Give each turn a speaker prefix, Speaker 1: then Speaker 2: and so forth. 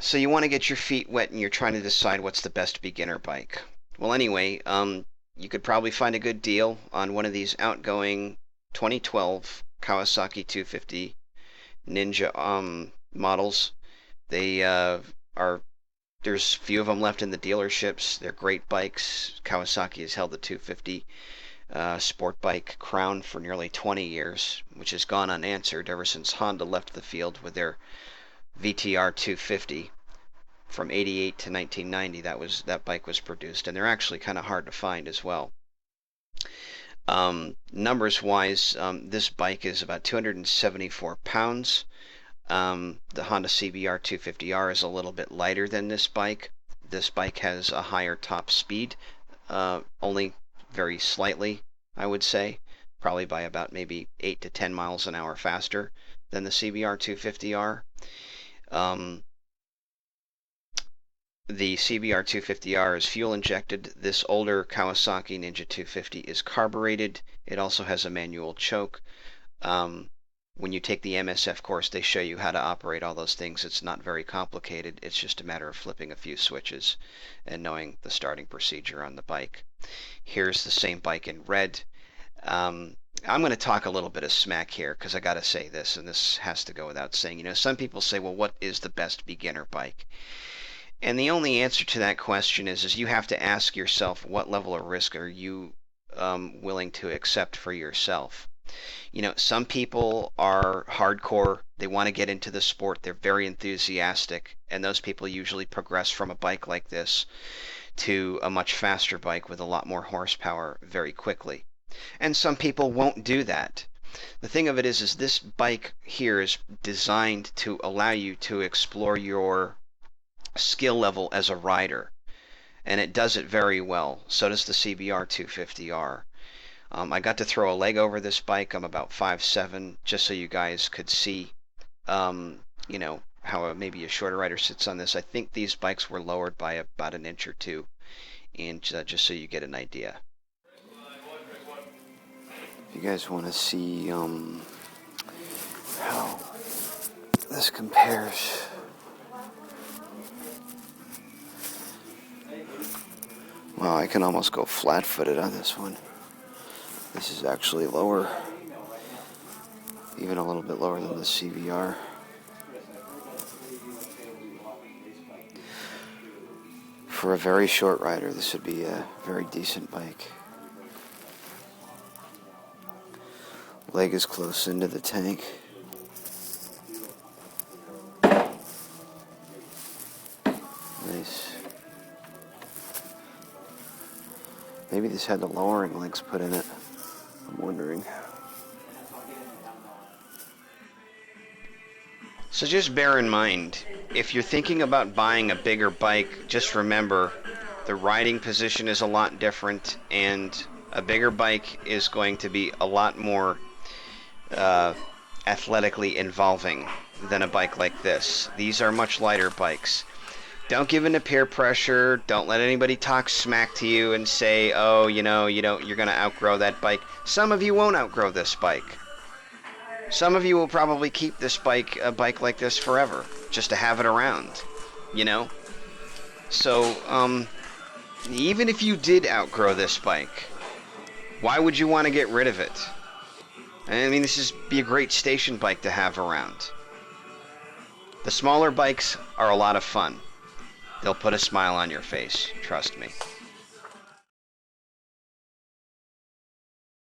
Speaker 1: So you want to get your feet wet and you're trying to decide what's the best beginner bike. Well, anyway, you could probably find a good deal on one of these outgoing 2012 Kawasaki 250 Ninja models. They are there's few of them left in the dealerships. They're great bikes. Kawasaki has held the 250 sport bike crown for nearly 20 years, which has gone unanswered ever since Honda left the field with their VTR 250. From 88 to 1990, that bike was produced, and they're actually kind of hard to find as well. Numbers wise, this bike is about 274 pounds. The Honda CBR 250R is a little bit lighter than this bike. This bike has a higher top speed, only very slightly, I would say, probably by about maybe 8 to 10 miles an hour faster than the CBR 250R. The CBR 250R is fuel injected. This older Kawasaki Ninja 250 is carbureted. It also has a manual choke. When you take the MSF course, they show you how to operate all those things. It's not very complicated. It's just a matter of flipping a few switches and knowing the starting procedure on the bike. Here's the same bike in red. I'm going to talk a little bit of smack here because I got to say this, and this has to go without saying. You know, some people say, well, what is the best beginner bike? And the only answer to that question is you have to ask yourself, what level of risk are you willing to accept for yourself? You know, some people are hardcore. They want to get into the sport. They're very enthusiastic. And those people usually progress from a bike like this to a much faster bike with a lot more horsepower very quickly. And some people won't do that. The thing of it is this bike here is designed to allow you to explore your skill level as a rider, and it does it very well. So does the CBR 250R. I got to throw a leg over this bike. I'm about 5'7", just so you guys could see, you know, how maybe a shorter rider sits on this. I think these bikes were lowered by about an inch or two, and just so you get an idea. If you guys want to see how this compares. Wow, I can almost go flat-footed on this one. This is actually lower, even a little bit lower than the CBR. For a very short rider, this would be a very decent bike. Leg is close into the tank. Nice. Maybe this had the lowering legs put in it. I'm wondering. So just bear in mind, if you're thinking about buying a bigger bike, just remember the riding position is a lot different, and a bigger bike is going to be a lot more athletically involving than a bike like this. These are much lighter bikes. Don't give in to peer pressure. Don't let anybody talk smack to you and say, oh, you know, you're going to outgrow that bike. Some of you won't outgrow this bike. Some of you will probably keep this bike, a bike like this, forever, just to have it around, you know? So, even if you did outgrow this bike, why would you want to get rid of it? I mean, this is be a great station bike to have around. The smaller bikes are a lot of fun. They'll put a smile on your face, trust me.